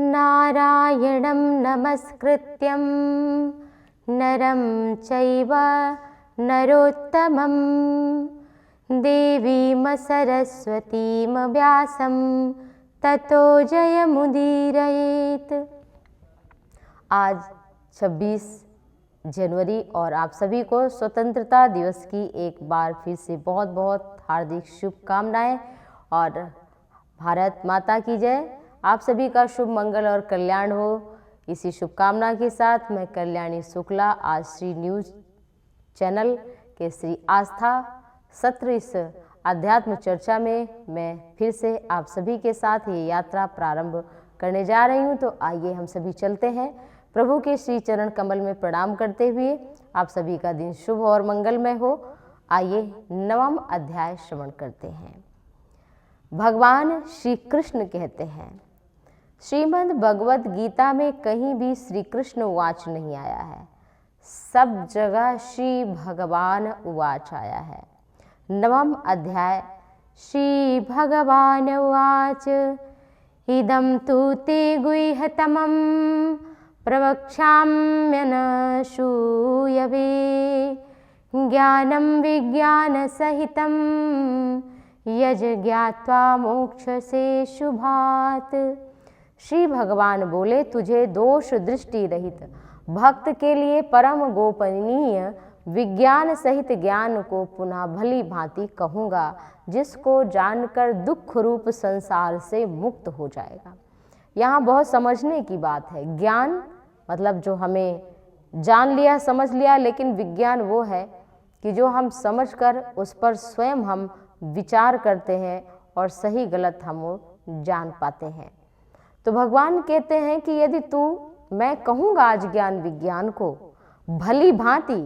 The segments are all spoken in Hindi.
नारायणं नमस्कृत्यं नरं चैव नरोत्तमं देवीं सरस्वतीं व्यासं ततो जयमुदीरयेत्। आज 26 जनवरी और आप सभी को स्वतंत्रता दिवस की एक बार फिर से बहुत बहुत हार्दिक शुभकामनाएं और भारत माता की जय। आप सभी का शुभ मंगल और कल्याण हो। इसी शुभकामना के साथ मैं कल्याणी शुक्ला आज श्री न्यूज़ चैनल के श्री आस्था सत्र इस अध्यात्म चर्चा में मैं फिर से आप सभी के साथ ये यात्रा प्रारंभ करने जा रही हूँ। तो आइए हम सभी चलते हैं प्रभु के श्री चरण कमल में प्रणाम करते हुए। आप सभी का दिन शुभ और मंगलमय हो। आइए 9वां अध्याय श्रवण करते हैं। भगवान श्री कृष्ण कहते हैं, श्रीमद् भगवद गीता में कहीं भी श्री कृष्ण उवाच नहीं आया है, सब जगह श्री भगवान उवाच आया है। 9वां अध्याय। श्री भगवान उवाच इदं तु ते गुह्यतमं प्रवक्ष्याम्यनसूयवे ज्ञानं विज्ञानसहितं यज ज्ञात्वा मोक्षसे शुभात्। श्री भगवान बोले, तुझे दोष दृष्टि रहित भक्त के लिए परम गोपनीय विज्ञान सहित ज्ञान को पुनः भली भांति कहूँगा, जिसको जानकर दुख रूप संसार से मुक्त हो जाएगा। यहाँ बहुत समझने की बात है। ज्ञान मतलब जो हमें जान लिया समझ लिया, लेकिन विज्ञान वो है कि जो हम समझकर उस पर स्वयं हम विचार करते हैं और सही गलत हम वो जान पाते हैं। तो भगवान कहते हैं कि यदि तू, मैं कहूँगा आज ज्ञान विज्ञान को भली भांति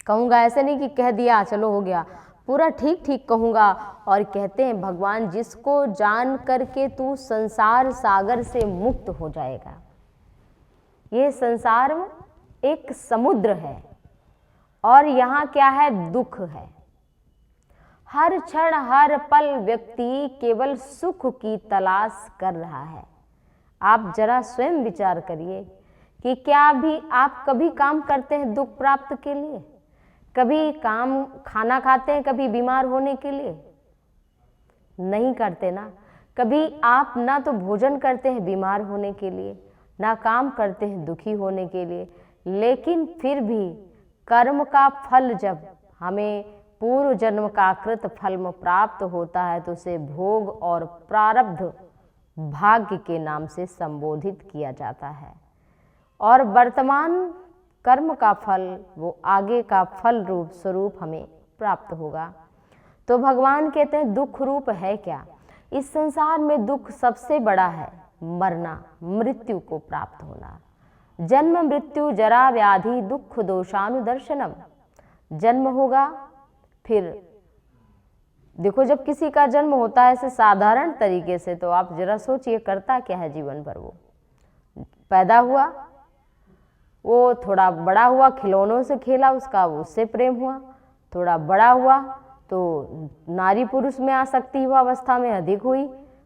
कहूँगा, ऐसे नहीं कि कह दिया चलो हो गया, पूरा ठीक ठीक कहूँगा। और कहते हैं भगवान, जिसको जान करके तू संसार सागर से मुक्त हो जाएगा। ये संसार में एक समुद्र है और यहाँ क्या है, दुख है। हर क्षण हर पल व्यक्ति केवल सुख की तलाश कर रहा है। आप जरा स्वयं विचार करिए कि क्या भी आप कभी काम करते हैं दुख प्राप्त के लिए? कभी काम खाना खाते हैं कभी बीमार होने के लिए? नहीं करते ना। कभी आप ना तो भोजन करते हैं बीमार होने के लिए, ना काम करते हैं दुखी होने के लिए। लेकिन फिर भी कर्म का फल जब हमें पूर्व जन्म का कृत फल में प्राप्त होता है तो उसे भोग और प्रारब्ध भाग्य के नाम से संबोधित किया जाता है। और वर्तमान कर्म का फल वो आगे का फल रूप स्वरूप हमें प्राप्त होगा। तो भगवान कहते हैं दुख रूप है क्या? इस संसार में दुख सबसे बड़ा है मरना, मृत्यु को प्राप्त होना। जन्म मृत्यु जरा व्याधि दुख दोषानुदर्शनम। जन्म होगा, फिर देखो जब किसी का जन्म होता है ऐसे साधारण तरीके से, तो आप जरा सोचिए करता क्या है जीवन भर। वो पैदा हुआ, वो थोड़ा बड़ा हुआ, खिलौनों से खेला, उसका उससे प्रेम हुआ। थोड़ा बड़ा हुआ तो नारी पुरुष में आसक्ति हुआ, अवस्था में अधिक हुई।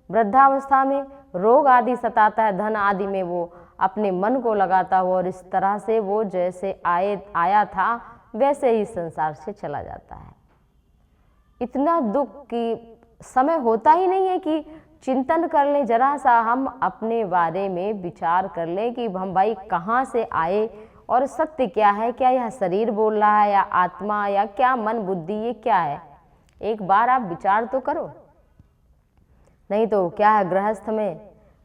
वृद्धावस्था में रोग आदि सताता है, धन आदि में वो अपने मन को लगाता हुआ, और इस तरह से वो जैसे आया था वैसे ही संसार से चला जाता है। इतना दुख की समय होता ही नहीं है कि चिंतन कर लें, जरा सा हम अपने बारे में विचार कर लें कि हम भाई कहाँ से आए और सत्य क्या है। क्या यह शरीर बोल रहा है या आत्मा या क्या मन बुद्धि, ये क्या है? एक बार आप विचार तो करो। नहीं तो क्या है, गृहस्थ में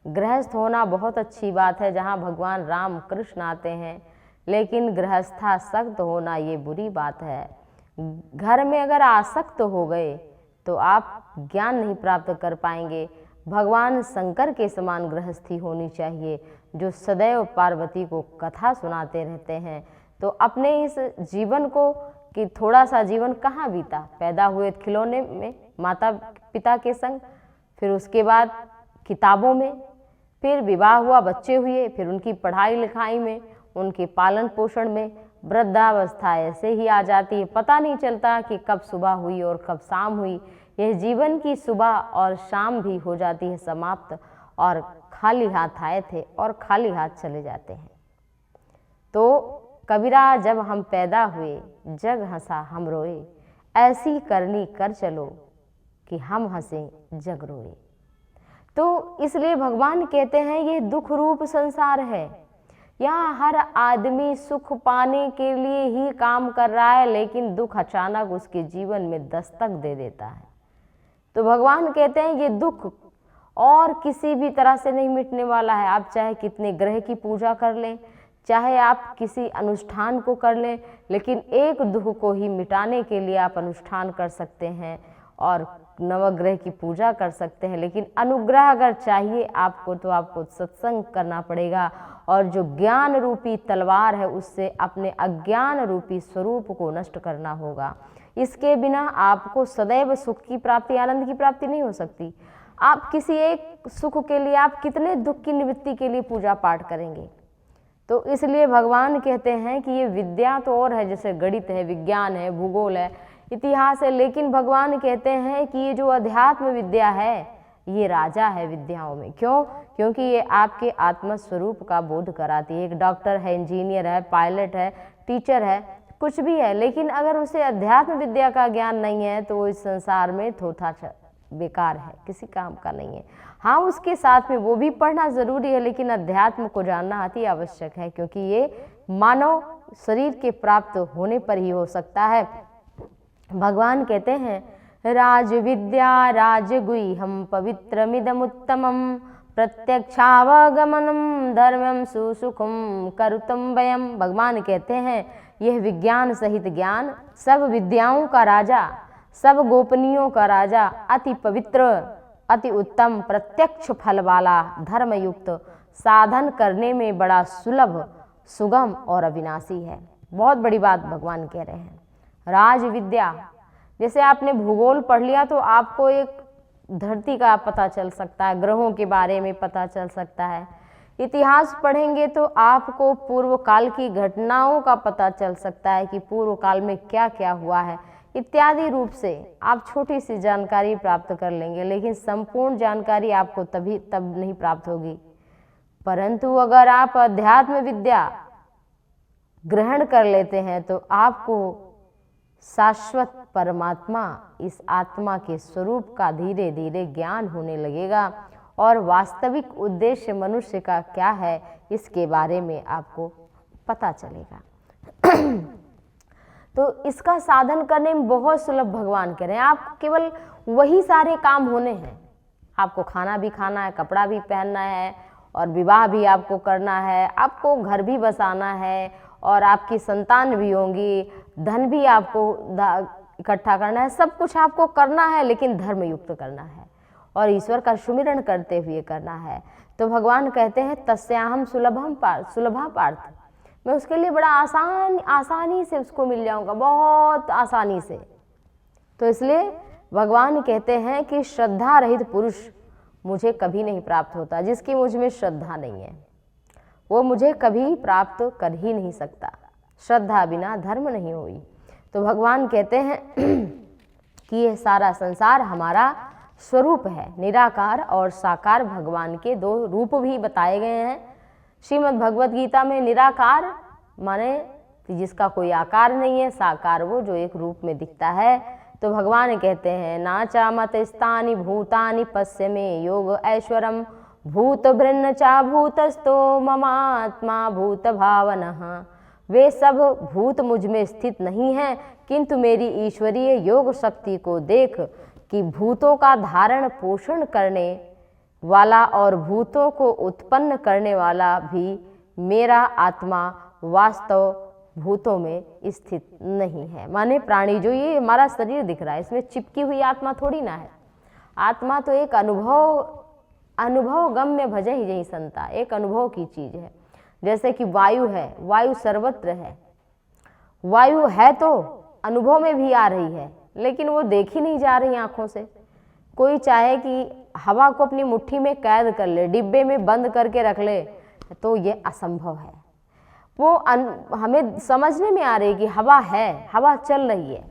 गृहस्थ होना बहुत अच्छी बात है जहाँ भगवान राम कृष्ण आते हैं, लेकिन गृहस्थासक्त होना ये बुरी बात है। घर में अगर आसक्त हो गए तो आप ज्ञान नहीं प्राप्त कर पाएंगे। भगवान शंकर के समान गृहस्थी होनी चाहिए, जो सदैव पार्वती को कथा सुनाते रहते हैं। तो अपने इस जीवन को कि थोड़ा सा जीवन कहाँ बीता, पैदा हुए खिलौने में माता पिता के संग, फिर उसके बाद किताबों में, फिर विवाह हुआ, बच्चे हुए, फिर उनकी पढ़ाई लिखाई में, उनके पालन पोषण में। वृद्धावस्था ऐसे ही आ जाती है, पता नहीं चलता कि कब सुबह हुई और कब शाम हुई। यह जीवन की सुबह और शाम भी हो जाती है समाप्त, और खाली हाथ आए थे और खाली हाथ चले जाते हैं। तो कबीरा जब हम पैदा हुए जग हंसा हम रोए, ऐसी करनी कर चलो कि हम हंसे जग रोए। तो इसलिए भगवान कहते हैं ये दुख रूप संसार है, यहाँ हर आदमी सुख पाने के लिए ही काम कर रहा है, लेकिन दुख अचानक उसके जीवन में दस्तक दे देता है। तो भगवान कहते हैं ये दुख और किसी भी तरह से नहीं मिटने वाला है। आप चाहे कितने ग्रह की पूजा कर लें, चाहे आप किसी अनुष्ठान को कर लें, लेकिन एक दुख को ही मिटाने के लिए आप अनुष्ठान कर सकते हैं और नवग्रह की पूजा कर सकते हैं, लेकिन अनुग्रह अगर चाहिए आपको तो आपको सत्संग करना पड़ेगा और जो ज्ञान रूपी तलवार है उससे अपने अज्ञान रूपी स्वरूप को नष्ट करना होगा। इसके बिना आपको सदैव सुख की प्राप्ति, आनंद की प्राप्ति नहीं हो सकती। आप किसी एक सुख के लिए आप कितने दुख की निवृत्ति के लिए पूजा पाठ करेंगे। तो इसलिए भगवान कहते हैं कि ये विद्या तो और है, जैसे गणित है, विज्ञान है, भूगोल है, इतिहास है, लेकिन भगवान कहते हैं कि ये जो अध्यात्म विद्या है ये राजा है विद्याओं में। क्यों? क्योंकि ये आपके आत्मस्वरूप का बोध कराती है। एक डॉक्टर है, इंजीनियर है, पायलट है, टीचर है, कुछ भी है, लेकिन अगर उसे अध्यात्म विद्या का ज्ञान नहीं है तो वो इस संसार में थोथा बेकार है, किसी काम का नहीं है। हाँ, उसके साथ में वो भी पढ़ना ज़रूरी है, लेकिन अध्यात्म को जानना अति आवश्यक है, क्योंकि ये मानव शरीर के प्राप्त होने पर ही हो सकता है। भगवान कहते हैं राज विद्या राजगुह्यम पवित्रमिदमुत्तमं प्रत्यक्षावगमनम धर्मम सुसुखम करुतम वयम। भगवान कहते हैं यह विज्ञान सहित ज्ञान, सब विद्याओं का राजा, सब गोपनीयों का राजा, अति पवित्र, अति उत्तम, प्रत्यक्ष फल वाला, धर्मयुक्त, साधन करने में बड़ा सुलभ, सुगम और अविनाशी है। बहुत बड़ी बात भगवान कह रहे हैं। राज विद्या, जैसे आपने भूगोल पढ़ लिया तो आपको एक धरती का पता चल सकता है, ग्रहों के बारे में पता चल सकता है। इतिहास पढ़ेंगे तो आपको पूर्व काल की घटनाओं का पता चल सकता है कि पूर्व काल में क्या क्या हुआ है, इत्यादि रूप से आप छोटी सी जानकारी प्राप्त कर लेंगे, लेकिन संपूर्ण जानकारी आपको तब नहीं प्राप्त होगी। परंतु अगर आप अध्यात्म विद्या ग्रहण कर लेते हैं तो आपको शाश्वत परमात्मा, इस आत्मा के स्वरूप का धीरे धीरे ज्ञान होने लगेगा और वास्तविक उद्देश्य मनुष्य का क्या है इसके बारे में आपको पता चलेगा। तो इसका साधन करने में बहुत सुलभ भगवान कह रहे हैं। आप केवल वही सारे काम होने हैं, आपको खाना भी खाना है, कपड़ा भी पहनना है और विवाह भी आपको करना है, आपको घर भी बसाना है और आपकी संतान भी होंगी, धन भी आपको इकट्ठा करना है, सब कुछ आपको करना है, लेकिन धर्म युक्त करना है और ईश्वर का सुमिरन करते हुए करना है। तो भगवान कहते हैं तस्याहम सुलभा पार्थ, मैं उसके लिए बड़ा आसानी से उसको मिल जाऊंगा, बहुत आसानी से। तो इसलिए भगवान कहते हैं कि श्रद्धा रहित पुरुष मुझे कभी नहीं प्राप्त होता। जिसकी मुझ में श्रद्धा नहीं है वो मुझे कभी प्राप्त कर ही नहीं सकता। श्रद्धा बिना धर्म नहीं हुई। तो भगवान कहते हैं कि यह सारा संसार हमारा स्वरूप है। निराकार और साकार भगवान के दो रूप भी बताए गए हैं। श्रीमद् भगवत गीता में निराकार माने जिसका कोई आकार नहीं है, साकार वो जो एक रूप में दिखता है। तो भगवान कहते हैं नाचा मत स्थानी भूतानि पश्य में योग ऐश्वरम भूत भृन्न चा भूतस्तो ममात्मा भूत भावनः। वे सब भूत मुझ में स्थित नहीं हैं, किंतु मेरी ईश्वरीय योग शक्ति को देख कि भूतों का धारण पोषण करने वाला और भूतों को उत्पन्न करने वाला भी मेरा आत्मा वास्तव भूतों में स्थित नहीं है। माने प्राणी जो ये हमारा शरीर दिख रहा है इसमें चिपकी हुई आत्मा थोड़ी ना है। आत्मा तो एक अनुभव गम्य भजै ही जही संता, एक अनुभव की चीज है। जैसे कि वायु है, वायु सर्वत्र है, वायु है तो अनुभव में भी आ रही है, लेकिन वो देखी नहीं जा रही आंखों से। कोई चाहे कि हवा को अपनी मुट्ठी में कैद कर ले, डिब्बे में बंद करके रख ले, तो ये असंभव है। वो हमें समझने में आ रही कि हवा है, हवा चल रही है,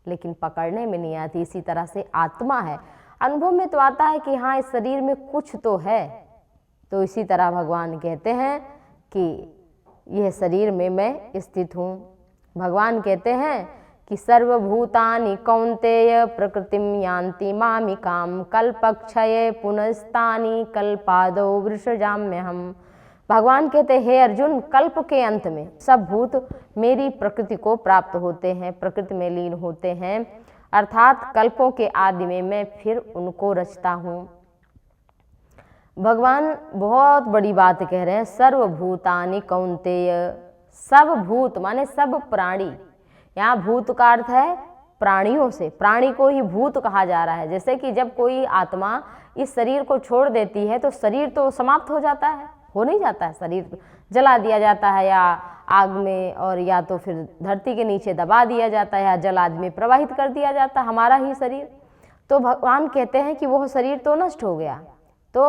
लेकिन पकड़ने में नहीं आती। इसी तरह से आत्मा है, अनुभव में तो आता है कि हाँ इस शरीर में कुछ तो है। तो इसी तरह भगवान कहते हैं कि यह शरीर में मैं स्थित हूँ। भगवान कहते हैं कि सर्वभूतानि कौन्तेय प्रकृतिम यान्ति मामिकाम कल्पक्षये पुनस्तानि कल्पादौ वृषजाम्यहम्। भगवान कहते हैं हे अर्जुन, कल्प के अंत में सब भूत मेरी प्रकृति को प्राप्त होते हैं, प्रकृति में लीन होते हैं, अर्थात कल्पों के आदि में मैं फिर उनको रचता हूँ। भगवान बहुत बड़ी बात कह रहे हैं, सर्वभूतानि कौन्तेय। सब भूत माने सब प्राणी, यहाँ भूत का अर्थ है प्राणियों से, प्राणी को ही भूत कहा जा रहा है। जैसे कि जब कोई आत्मा इस शरीर को छोड़ देती है तो शरीर तो समाप्त हो जाता है, हो नहीं जाता है, शरीर जला दिया जाता है या आग में, और या तो फिर धरती के नीचे दबा दिया जाता है या जल आदि में प्रवाहित कर दिया जाता है हमारा ही शरीर। तो भगवान कहते हैं कि वह शरीर तो नष्ट हो गया, तो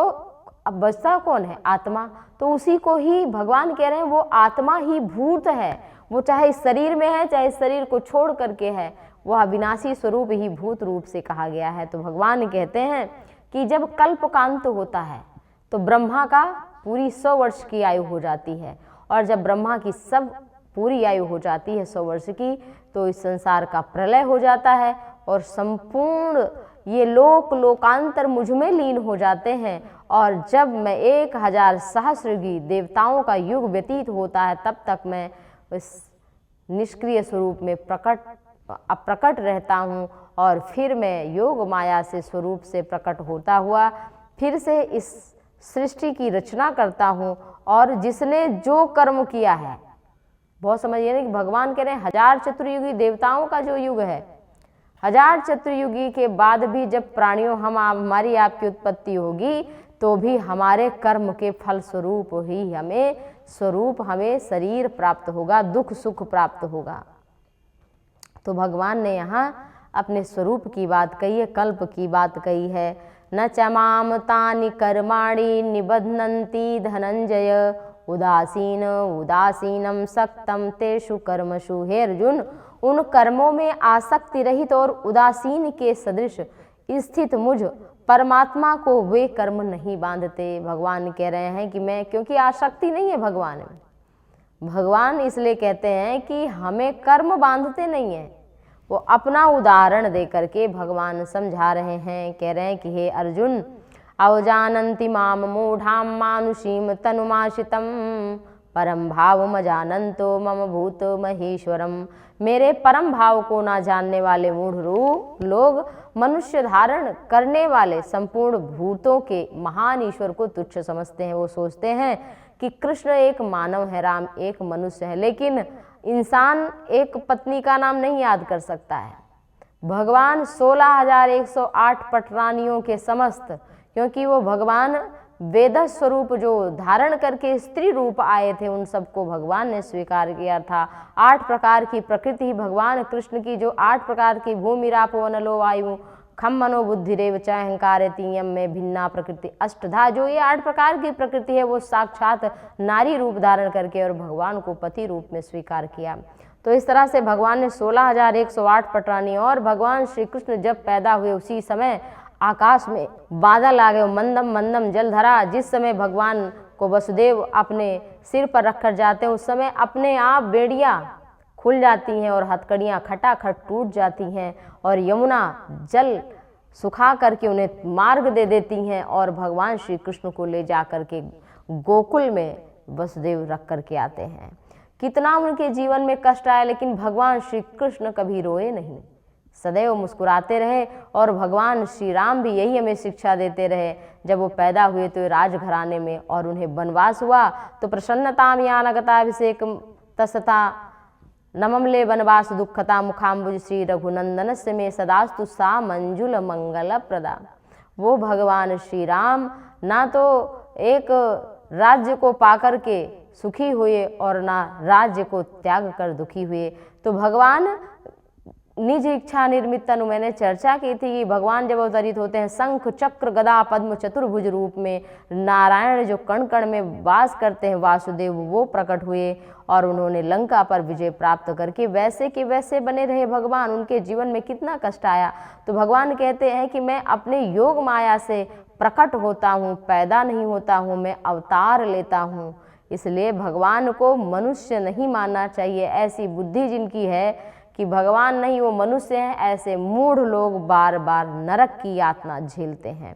अब बचता कौन है? आत्मा। तो उसी को ही भगवान कह रहे हैं वो आत्मा ही भूत है, वो चाहे इस शरीर में है चाहे इस शरीर को छोड़ करके है, वह अविनाशी स्वरूप ही भूत रूप से कहा गया है। तो भगवान कहते हैं कि जब कल्पकांत होता है तो ब्रह्मा का पूरी 100 वर्ष की आयु हो जाती है, और जब ब्रह्मा की सब पूरी आयु हो जाती है 100 वर्ष की, तो इस संसार का प्रलय हो जाता है और संपूर्ण ये लोकांतर मुझ में लीन हो जाते हैं। और जब मैं 1000 सहस्रगी देवताओं का युग व्यतीत होता है तब तक मैं इस निष्क्रिय स्वरूप में अप्रकट रहता हूँ, और फिर मैं योग माया से स्वरूप से प्रकट होता हुआ फिर से इस सृष्टि की रचना करता हूँ। और जिसने जो कर्म किया है, बहुत समझिए ना कि भगवान कह रहे हैं 1000 चतुर्युगी देवताओं का जो युग है, 1000 चतुर्युगी के बाद भी जब प्राणियों हमारी आपकी उत्पत्ति होगी तो भी हमारे कर्म के फल स्वरूप ही हमें शरीर प्राप्त होगा, दुख सुख प्राप्त होगा। तो भगवान ने यहाँ अपने स्वरूप की बात कही है, कल्प की बात कही है। न च माम तानि कर्माणि निबध्नन्ति धनंजय उदासीनम सक्तम तेषु कर्मसु। हे अर्जुन, उन कर्मों में आसक्ति रहित और उदासीन के सदृश स्थित मुझ परमात्मा को वे कर्म नहीं बांधते। भगवान कह रहे हैं कि मैं, क्योंकि आसक्ति नहीं है भगवान में, भगवान इसलिए कहते हैं कि हमें कर्म बांधते नहीं है। वो अपना उदाहरण दे करके भगवान समझा रहे हैं, कह रहे हैं कि हे अर्जुन, अवजानन्ति माम मूढ़ाम मानुषीम तनुमाशितम परम भावम जानन्तो मम भूत महेश्वरम। मेरे परम भाव को ना जानने वाले मूढ़ लोग मनुष्य धारण करने वाले संपूर्ण भूतों के महान ईश्वर को तुच्छ समझते हैं। वो सोचते हैं कि कृष्ण एक मानव है, राम एक मनुष्य है, लेकिन इंसान एक पत्नी का नाम नहीं याद कर सकता है। भगवान 16,108 पटरानियों के समस्त, क्योंकि वो भगवान वेद स्वरूप जो धारण करके स्त्री रूप आए थे, उन सबको भगवान ने स्वीकार किया था। 8 प्रकार की प्रकृति भगवान कृष्ण की, जो 8 प्रकार की भूमि रापो अनलो वायु खम मनो बुद्धि रेव च अहंकार तीयम में भिन्ना प्रकृति अष्टधा, जो ये 8 प्रकार की प्रकृति है वो साक्षात नारी रूप धारण करके और भगवान को पति रूप में स्वीकार किया। तो इस तरह से भगवान ने 16,108 पटरानी, और भगवान श्री कृष्ण जब पैदा हुए उसी समय आकाश में बादल आ गए, मंदम मंदम जल धरा। जिस समय भगवान को वसुदेव अपने सिर पर रखकर जाते हैं उस समय अपने आप बेड़ियाँ खुल जाती हैं और हथकड़ियाँ खटाखट टूट जाती हैं, और यमुना जल सुखा करके उन्हें मार्ग दे देती हैं, और भगवान श्री कृष्ण को ले जा करके गोकुल में वसुदेव रख करके आते हैं। कितना उनके जीवन में कष्ट आया, लेकिन भगवान श्री कृष्ण कभी रोए नहीं, सदैव मुस्कुराते रहे। और भगवान श्री राम भी यही हमें शिक्षा देते रहे। जब वो पैदा हुए तो राजघराने में, और उन्हें वनवास हुआ तो प्रसन्नताम यानगताभिषेक तसता नममले वनवास दुखता मुखाम्बुज श्री रघुनंदन से में सदास्तु सा मंजुल मंगल प्रदा। वो भगवान श्री राम ना तो एक राज्य को पाकर के सुखी हुए और ना राज्य को त्याग कर दुखी हुए। तो भगवान निज इच्छा निर्मित तनु मैंने चर्चा की थी कि भगवान जब अवतरित होते हैं शंख चक्र गदा पद्म चतुर्भुज रूप में, नारायण जो कण कण में वास करते हैं वासुदेव वो प्रकट हुए और उन्होंने लंका पर विजय प्राप्त करके वैसे के वैसे बने रहे भगवान। उनके जीवन में कितना कष्ट आया, तो भगवान कहते हैं कि मैं अपने योग माया से प्रकट होता हूँ, पैदा नहीं होता हूँ, मैं अवतार लेता हूँ। इसलिए भगवान को मनुष्य नहीं मानना चाहिए। ऐसी बुद्धि जिनकी है कि भगवान नहीं वो मनुष्य हैं, ऐसे मूढ़ लोग बार बार नरक की यातना झेलते हैं।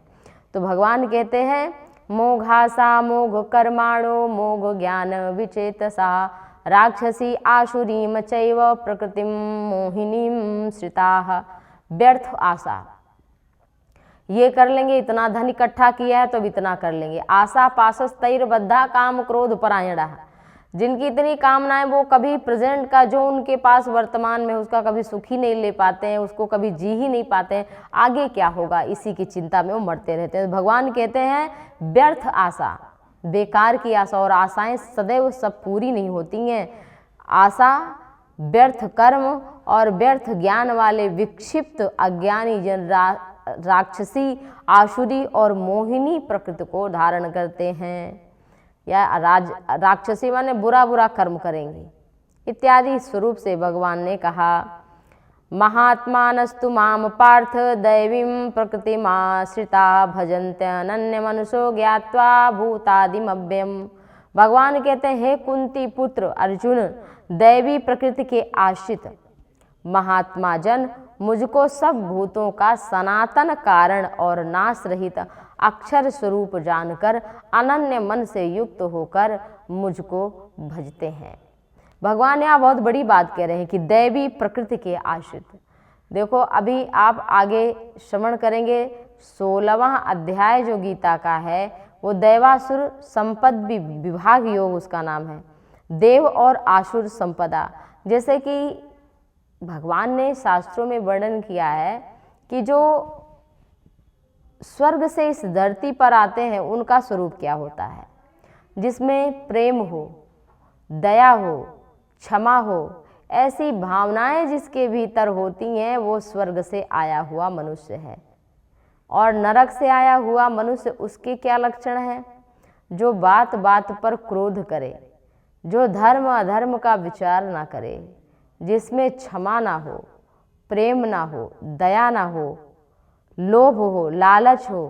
तो भगवान कहते हैं मोघासा मोघ कर्माणो मोघ ज्ञान विचेतसा राक्षसी आशुरीम चैव प्रकृतिम मोहिनीम श्रिताः। व्यर्थ आशा, ये कर लेंगे, इतना धन इकट्ठा किया है तो अब इतना कर लेंगे। आशा पाशस्तैर्बद्धा काम क्रोध परायणः, जिनकी इतनी कामनाएं वो कभी प्रेजेंट का जो उनके पास वर्तमान में उसका कभी सुख ही नहीं ले पाते हैं, उसको कभी जी ही नहीं पाते हैं, आगे क्या होगा इसी की चिंता में वो मरते रहते हैं। भगवान कहते हैं व्यर्थ आशा, बेकार की आशा, और आशाएं सदैव सब पूरी नहीं होती हैं। आशा, व्यर्थ कर्म और व्यर्थ ज्ञान वाले विक्षिप्त अज्ञानी जन राक्षसी, आसुरी और मोहिनी प्रकृति को धारण करते हैं, या राक्षसी माने बुरा बुरा कर्म करेंगे इत्यादि स्वरूप से भगवान ने कहा। महात्मानस्तु माम पार्थ दैवीं प्रकृतिमाश्रिता भजन्ते अनन्य मनुष्यो ज्ञात्वा भूतादिमव्ययम्। भगवान कहते हैं हे कुंती पुत्र अर्जुन, दैवी प्रकृति के आश्रित महात्मा जन मुझको सब भूतों का सनातन कारण और नाश रहित अक्षर स्वरूप जानकर अनन्य मन से युक्त होकर मुझको भजते हैं। भगवान यहाँ बहुत बड़ी बात कह रहे हैं कि दैवी प्रकृति के आश्रित। देखो अभी आप आगे श्रवण करेंगे 16वां अध्याय जो गीता का है वो दैवासुर संपद विभाग योग उसका नाम है, देव और आसुर संपदा। जैसे कि भगवान ने शास्त्रों में वर्णन किया है कि जो स्वर्ग से इस धरती पर आते हैं उनका स्वरूप क्या होता है, जिसमें प्रेम हो, दया हो, क्षमा हो, ऐसी भावनाएं जिसके भीतर होती हैं वो स्वर्ग से आया हुआ मनुष्य है। और नरक से आया हुआ मनुष्य उसके क्या लक्षण हैं, जो बात बात पर क्रोध करे, जो धर्म अधर्म का विचार ना करे, जिसमें क्षमा ना हो, प्रेम ना हो, दया ना हो, लोभ हो, लालच हो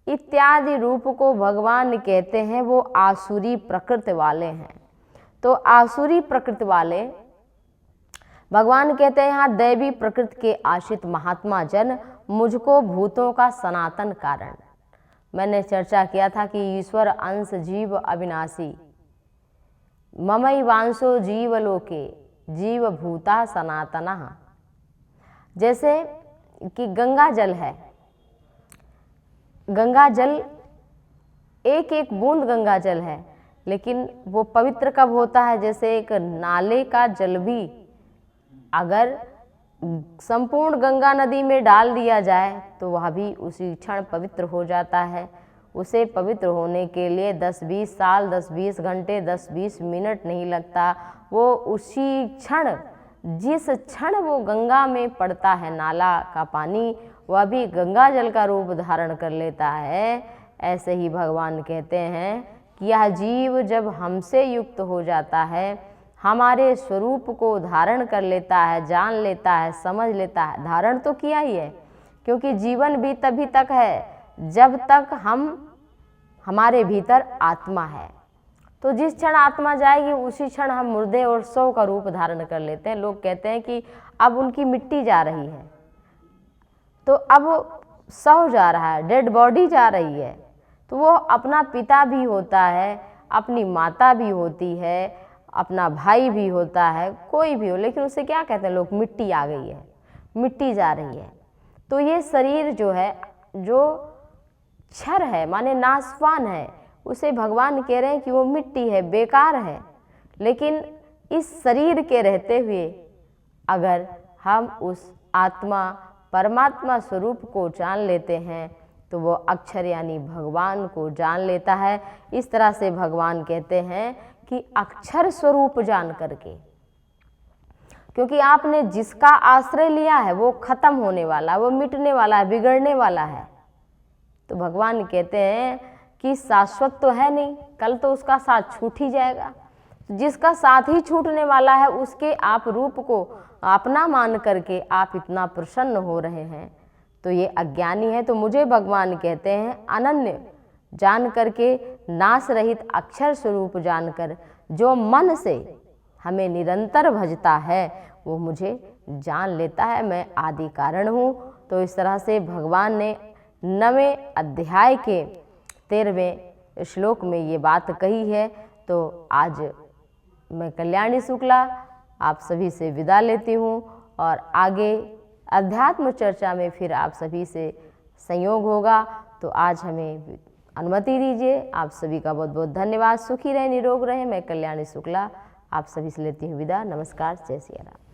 इत्यादि रूप को भगवान कहते हैं वो आसुरी प्रकृति वाले हैं। तो आसुरी प्रकृति वाले भगवान कहते हैं यहाँ दैवी प्रकृति के आश्रित महात्मा जन मुझको भूतों का सनातन कारण। मैंने चर्चा किया था कि ईश्वर अंश जीव अविनाशी, ममैवांशो जीवलोके जीव भूता सनातनः। जैसे कि गंगा जल है, गंगा जल एक एक बूंद गंगा जल है, लेकिन वो पवित्र कब होता है, जैसे एक नाले का जल भी अगर संपूर्ण गंगा नदी में डाल दिया जाए तो वह भी उसी क्षण पवित्र हो जाता है। उसे पवित्र होने के लिए 10-20 साल, 10-20 घंटे, 10-20 मिनट नहीं लगता। वो उसी क्षण, जिस क्षण वो गंगा में पड़ता है नाला का पानी, वह भी गंगा जल का रूप धारण कर लेता है। ऐसे ही भगवान कहते हैं कि यह जीव जब हमसे युक्त हो जाता है, हमारे स्वरूप को धारण कर लेता है, जान लेता है, समझ लेता है। धारण तो किया ही है, क्योंकि जीवन भी तभी तक है जब तक हमारे भीतर आत्मा है। तो जिस क्षण आत्मा जाएगी उसी क्षण हम मुर्दे और शव का रूप धारण कर लेते हैं। लोग कहते हैं कि अब उनकी मिट्टी जा रही है, तो अब शव जा रहा है, डेड बॉडी जा रही है, तो वो अपना पिता भी होता है, अपनी माता भी होती है, अपना भाई भी होता है, कोई भी हो, लेकिन उसे क्या कहते हैं लोग, मिट्टी आ गई है, मिट्टी जा रही है। तो ये शरीर जो है, जो क्षर है माने नाशवान है, उसे भगवान कह रहे हैं कि वो मिट्टी है, बेकार है। लेकिन इस शरीर के रहते हुए अगर हम उस आत्मा परमात्मा स्वरूप को जान लेते हैं तो वो अक्षर यानी भगवान को जान लेता है। इस तरह से भगवान कहते हैं कि अक्षर स्वरूप जान करके, क्योंकि आपने जिसका आश्रय लिया है वो खत्म होने वाला, वो मिटने वाला है, बिगड़ने वाला है। तो भगवान कहते हैं कि शाश्वत तो है नहीं, कल तो उसका साथ छूट ही जाएगा। जिसका साथ ही छूटने वाला है उसके आप रूप को अपना मान करके आप इतना प्रसन्न हो रहे हैं, तो ये अज्ञानी है। तो मुझे भगवान कहते हैं अनन्य जान करके, नाश रहित अक्षर स्वरूप जानकर, जो मन से हमें निरंतर भजता है वो मुझे जान लेता है, मैं आदि कारण हूँ। तो इस तरह से भगवान ने 9वें अध्याय के 13वें श्लोक में ये बात कही है। तो आज मैं कल्याणी शुक्ला आप सभी से विदा लेती हूँ और आगे अध्यात्म चर्चा में फिर आप सभी से संयोग होगा। तो आज हमें अनुमति दीजिए। आप सभी का बहुत बहुत धन्यवाद। सुखी रहें, निरोग रहें। मैं कल्याणी शुक्ला आप सभी से लेती हूँ विदा। नमस्कार, जय सिया राम।